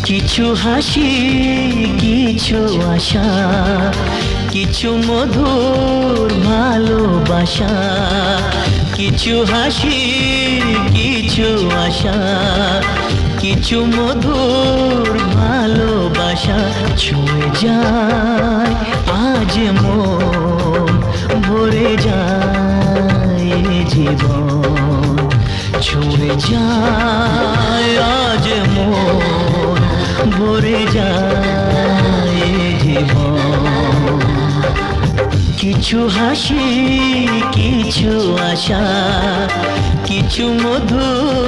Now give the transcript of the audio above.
কিছু হাসি, কিছু আশা, কিছু মধুর ভালোবাসা। কিছু হাসি, কিছু আশা, কিছু মধুর ভালোবাসা। ছুঁয়ে যায় আজ মন, ভরে যায় জীবন। ছুঁয়ে যায় আজ মন, ভরে যায় জীবন। কিছু হাসি, কিছু আশা, কিছু মধুর